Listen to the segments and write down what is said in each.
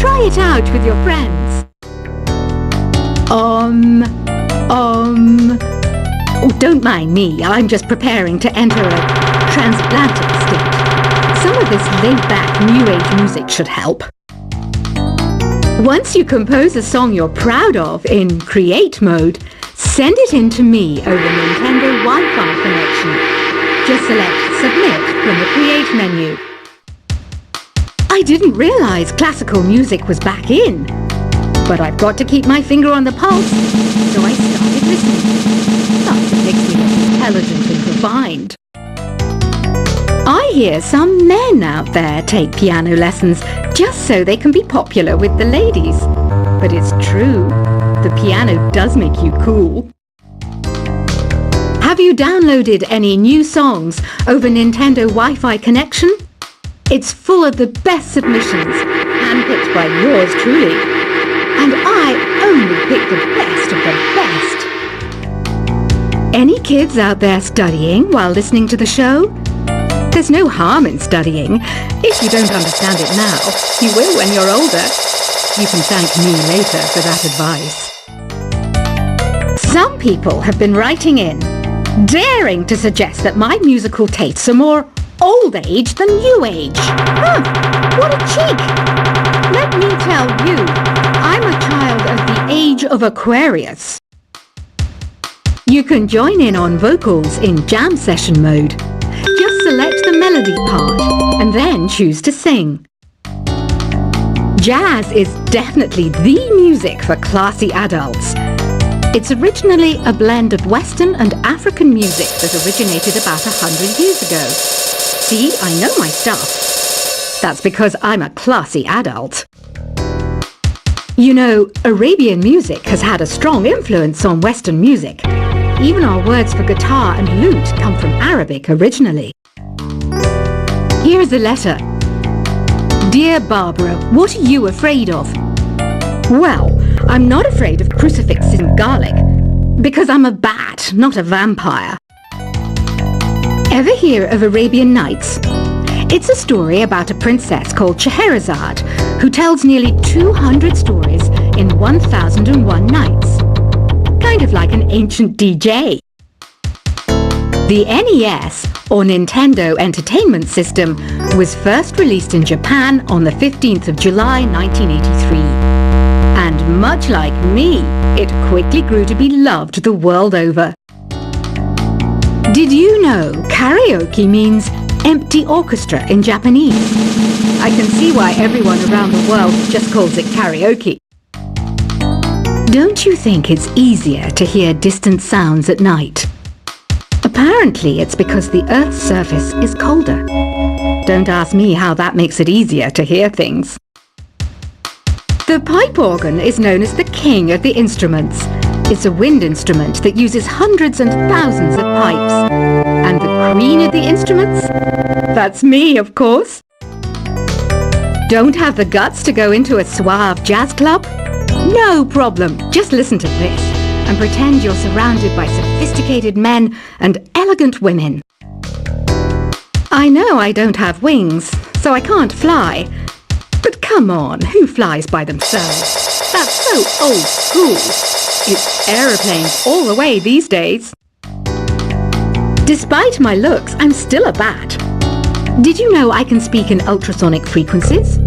Try it out with your friends. Oh, don't mind me. I'm just preparing to enter a transatlantic state. Some of this laid-back New Age music should help. Once you compose a song you're proud of in create mode, send it in to me over Nintendo Wi-Fi connection. Just select Submit from the Create menu. I didn't realize classical music was back in, but I've got to keep my finger on the pulse, so I started listening. Thus it makes me look intelligent and refined. I hear some men out there take piano lessons just so they can be popular with the ladies. But it's true, the piano does make you cool. Have you downloaded any new songs over Nintendo Wi-Fi connection? It's full of the best submissions, handpicked by yours truly. And I only pick the best of the best. Any kids out there studying while listening to the show? There's no harm in studying. If you don't understand it now, you will when you're older. You can thank me later for that advice. Some people have been writing in, daring to suggest that my musical tastes are more old age than new age. Huh, what a cheek! Let me tell you, I'm a child of the age of Aquarius. You can join in on vocals in jam session mode. Just select the melody part and then choose to sing. Jazz is definitely the music for classy adults. It's originally a blend of Western and African music that originated about 100 years ago. See, I know my stuff. That's because I'm a classy adult. You know, Arabian music has had a strong influence on Western music. Even our words for guitar and lute come from Arabic originally. Here's a letter. Dear Barbara, what are you afraid of? Well, I'm not afraid of crucifixes and garlic, because I'm a bat, not a vampire. Ever hear of Arabian Nights? It's a story about a princess called Scheherazade, who tells nearly 200 stories in 1001 nights. Kind of like an ancient DJ. The NES, or Nintendo Entertainment System, was first released in Japan on the 15th of July 1983. And much like me, it quickly grew to be loved the world over. Did you know karaoke means empty orchestra in Japanese? I can see why everyone around the world just calls it karaoke. Don't you think it's easier to hear distant sounds at night? Apparently it's because the Earth's surface is colder. Don't ask me how that makes it easier to hear things. The pipe organ is known as the king of the instruments. It's a wind instrument that uses hundreds and thousands of pipes. And the queen of the instruments? That's me, of course. Don't have the guts to go into a suave jazz club? No problem. Just listen to this and pretend you're surrounded by sophisticated men and elegant women. I know I don't have wings, so I can't fly. But come on, who flies by themselves? That's so old school. It's aeroplanes all the way these days. Despite my looks, I'm still a bat. Did you know I can speak in ultrasonic frequencies?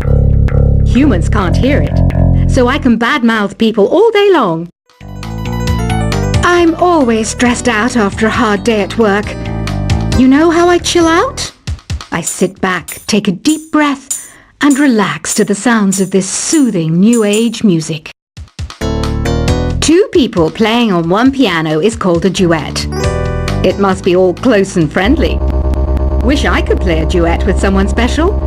Humans can't hear it, so I can badmouth people all day long. I'm always stressed out after a hard day at work. You know how I chill out? I sit back, take a deep breath, and relax to the sounds of this soothing new age music. Two people playing on one piano is called a duet. It must be all close and friendly. Wish I could play a duet with someone special.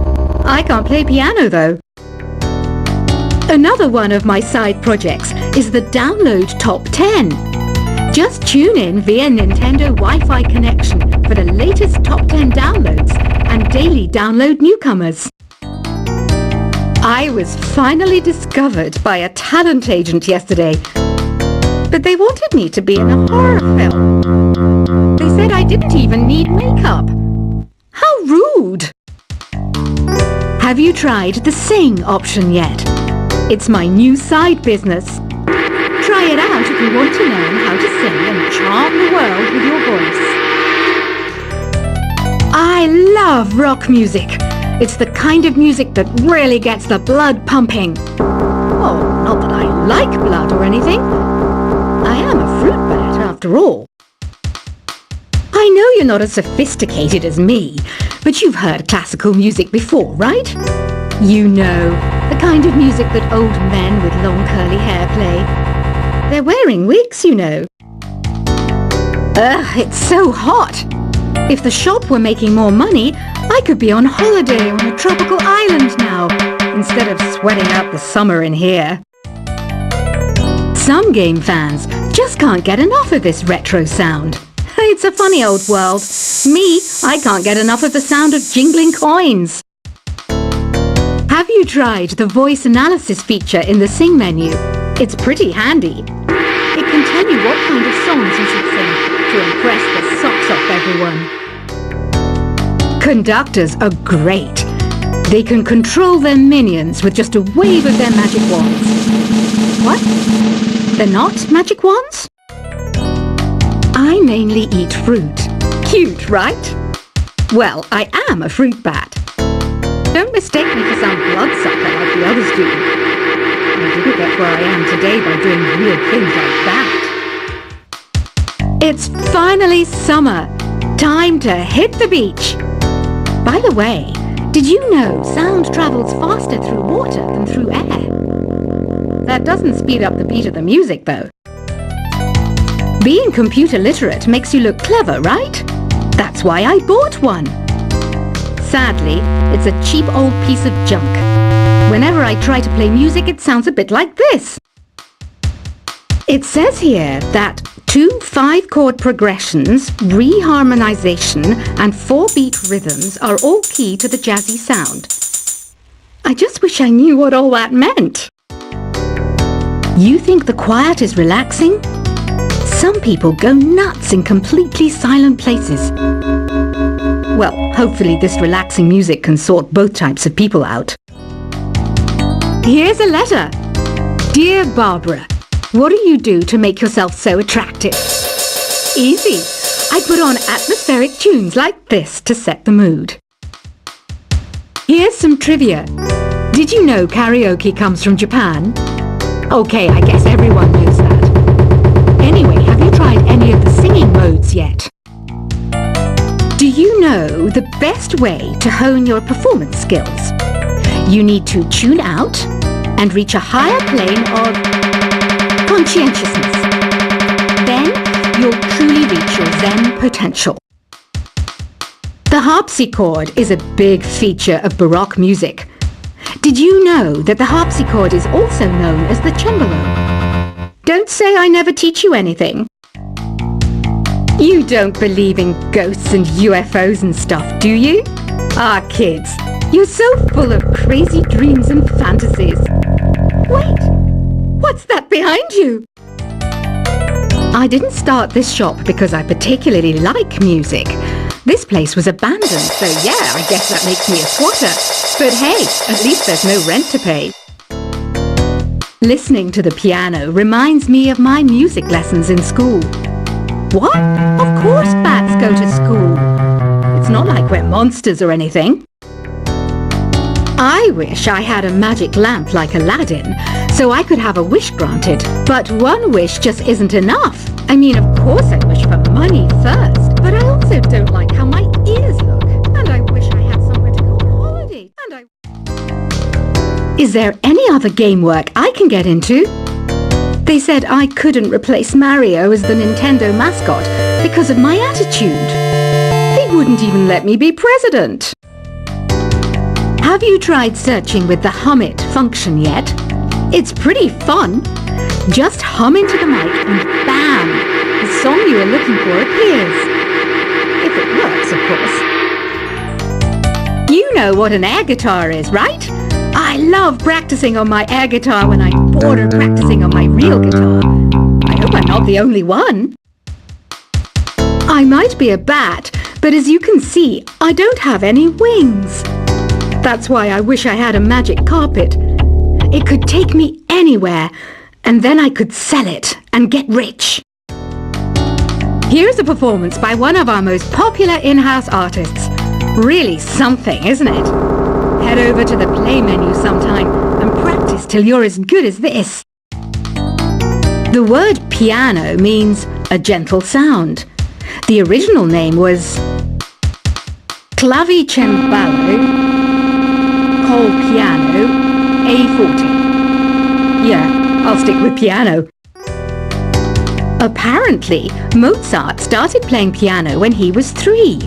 I can't play piano though. Another one of my side projects is the Download Top 10. Just tune in via Nintendo Wi-Fi connection for the latest top 10 downloads and daily download newcomers. I was finally discovered by a talent agent yesterday, but they wanted me to be in a horror film. They said I didn't even need makeup. How rude! Have you tried the Sing option yet? It's my new side business. Try it out if you want to learn how to sing and charm the world with your voice. I love rock music. It's the kind of music that really gets the blood pumping. Oh, not that I like blood or anything. I am a fruit bat after all. I know you're not as sophisticated as me, but you've heard classical music before, right? You know, the kind of music that old men with long curly hair play. They're wearing wigs, you know. Ugh, it's so hot. If the shop were making more money, I could be on holiday on a tropical island now, instead of sweating out the summer in here. Some game fans just can't get enough of this retro sound. It's a funny old world. Me, I can't get enough of the sound of jingling coins. Have you tried the voice analysis feature in the Sing menu? It's pretty handy. It can tell you what kind of songs you should sing to impress the socks off everyone. Conductors are great. They can control their minions with just a wave of their magic wands. What? They're not magic wands? I mainly eat fruit. Cute, right? Well, I am a fruit bat. Don't mistake me for some bloodsucker like the others do. I didn't get where I am today by doing weird things like that. It's finally summer. Time to hit the beach. By the way, did you know sound travels faster through water than through air? That doesn't speed up the beat of the music, though. Being computer literate makes you look clever, right? That's why I bought one. Sadly, it's a cheap old piece of junk. Whenever I try to play music, it sounds a bit like this. It says here that 2 5-chord progressions, reharmonization, and 4-beat rhythms are all key to the jazzy sound. I just wish I knew what all that meant. You think the quiet is relaxing? Some people go nuts in completely silent places. Well, hopefully this relaxing music can sort both types of people out. Here's a letter. Dear Barbara, what do you do to make yourself so attractive? Easy. I put on atmospheric tunes like this to set the mood. Here's some trivia. Did you know karaoke comes from Japan? Okay, I guess everyone knows that. Anyway, have you tried any of the singing modes yet? Do you know the best way to hone your performance skills? You need to tune out and reach a higher plane of conscientiousness. Then you'll truly reach your Zen potential. The harpsichord is a big feature of Baroque music. Did you know that the harpsichord is also known as the cembalo? Don't say I never teach you anything. You don't believe in ghosts and UFOs and stuff, do you? Ah, kids, you're so full of crazy dreams and fantasies. Wait, what's that behind you? I didn't start this shop because I particularly like music. This place was abandoned, so yeah, I guess that makes me a squatter. But hey, at least there's no rent to pay. Listening to the piano reminds me of my music lessons in school. What? Of course bats go to school. It's not like we're monsters or anything. I wish I had a magic lamp like Aladdin, so I could have a wish granted. But one wish just isn't enough. I mean, of course I wish for money first, but I also don't like how my ears look. And I wish I had somewhere to go on holiday. Is there any other game work I can get into? They said I couldn't replace Mario as the Nintendo mascot because of my attitude. They wouldn't even let me be president. Have you tried searching with the hum it function yet? It's pretty fun. Just hum into the mic and bam! The song you are looking for appears. If it works, of course. You know what an air guitar is, right? I love practicing on my air guitar when I'm bored of practicing on my real guitar. I hope I'm not the only one. I might be a bat, but as you can see, I don't have any wings. That's why I wish I had a magic carpet. It could take me anywhere, and then I could sell it and get rich. Here's a performance by one of our most popular in-house artists. Really something, isn't it? Head over to the play menu sometime and practice till you're as good as this. The word piano means a gentle sound. The original name was clavicembalo col piano a forte. Yeah, I'll stick with piano. Apparently, Mozart started playing piano when he was 3.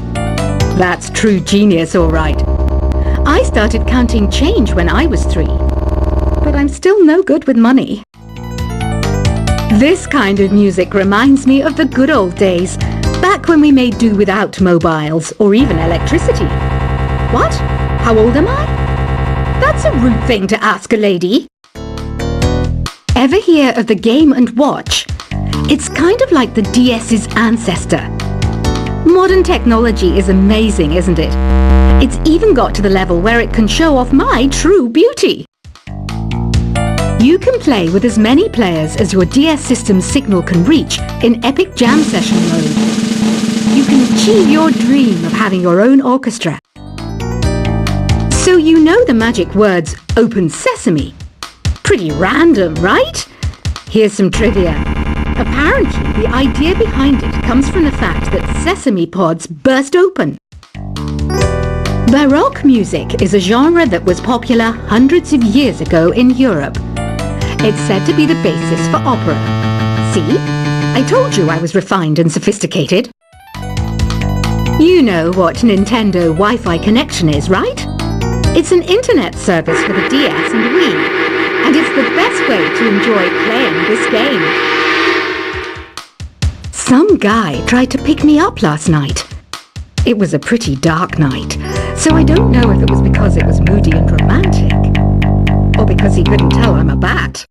That's true genius, all right. I started counting change when I was 3, but I'm still no good with money. This kind of music reminds me of the good old days, back when we made do without mobiles or even electricity. What? How old am I? That's a rude thing to ask a lady. Ever hear of the Game & Watch? It's kind of like the DS's ancestor. Modern technology is amazing, isn't it? It's even got to the level where it can show off my true beauty. You can play with as many players as your DS system's signal can reach in epic jam session mode. You can achieve your dream of having your own orchestra. So you know the magic words "Open Sesame." Pretty random, right? Here's some trivia. Apparently, the idea behind it comes from the fact that sesame pods burst open. Baroque music is a genre that was popular hundreds of years ago in Europe. It's said to be the basis for opera. See? I told you I was refined and sophisticated. You know what Nintendo Wi-Fi connection is, right? It's an internet service for the DS and Wii, and it's the best way to enjoy playing this game. Some guy tried to pick me up last night. It was a pretty dark night, so I don't know if it was because it was moody and romantic, or because he couldn't tell I'm a bat.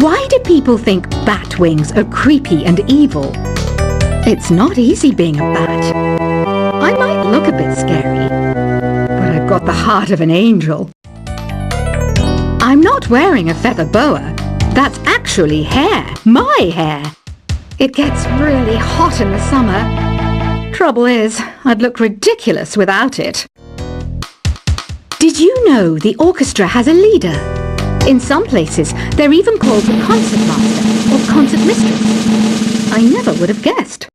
Why do people think bat wings are creepy and evil? It's not easy being a bat. I might look a bit scary, but I've got the heart of an angel. I'm not wearing a feather boa. That's actually hair, my hair. It gets really hot in the summer. Trouble is, I'd look ridiculous without it. Did you know the orchestra has a leader? In some places, they're even called the concertmaster or concert mistress. I never would have guessed.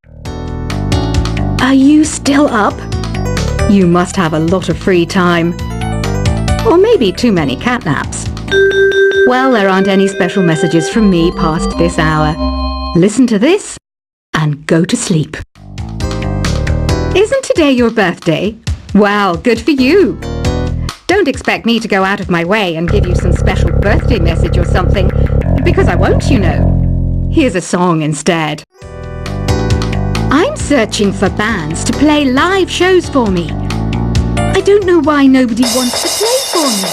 Are you still up? You must have a lot of free time. Or maybe too many catnaps. Well, there aren't any special messages from me past this hour. Listen to this and go to sleep. Isn't today your birthday? Well, good for you. Don't expect me to go out of my way and give you some special birthday message or something, because I won't, you know. Here's a song instead. I'm searching for bands to play live shows for me. I don't know why nobody wants to play for me.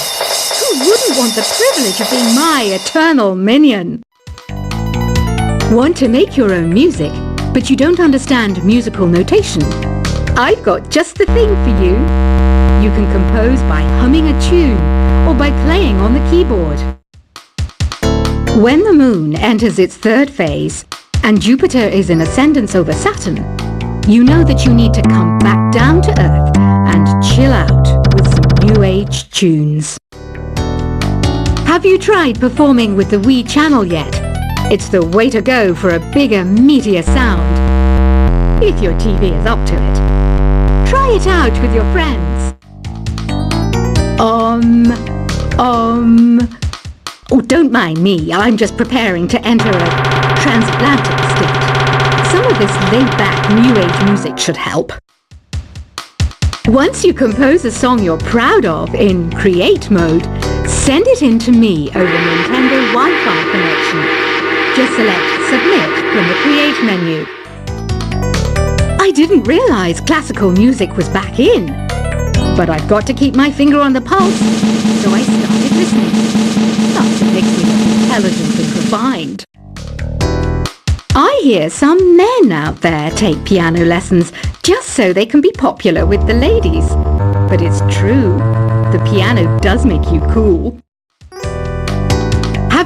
Who wouldn't want the privilege of being my eternal minion? Want to make your own music, but you don't understand musical notation? I've got just the thing for you. You can compose by humming a tune or by playing on the keyboard. When the moon enters its 3rd phase and Jupiter is in ascendance over Saturn, you know that you need to come back down to Earth and chill out with some new age tunes. Have you tried performing with the Wii channel yet? It's the way to go for a bigger, meatier sound. If your TV is up to it. Try it out with your friends. Oh, don't mind me. I'm just preparing to enter a transatlantic state. Some of this laid-back, new-age music should help. Once you compose a song you're proud of in Create mode, send it in to me over Nintendo Wi-Fi connection. Just select Submit from the Create menu. I didn't realize classical music was back in, but I've got to keep my finger on the pulse, so I started listening. Thus it makes me look intelligent and refined. I hear some men out there take piano lessons just so they can be popular with the ladies. But it's true, the piano does make you cool.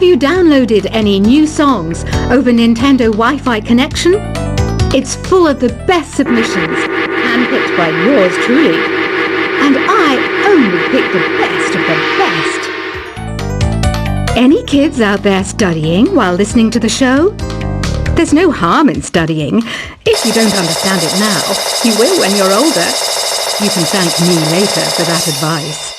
Have you downloaded any new songs over Nintendo Wi-Fi connection? It's full of the best submissions, handpicked by yours truly. And I only pick the best of the best. Any kids out there studying while listening to the show? There's no harm in studying. If you don't understand it now, you will when you're older. You can thank me later for that advice.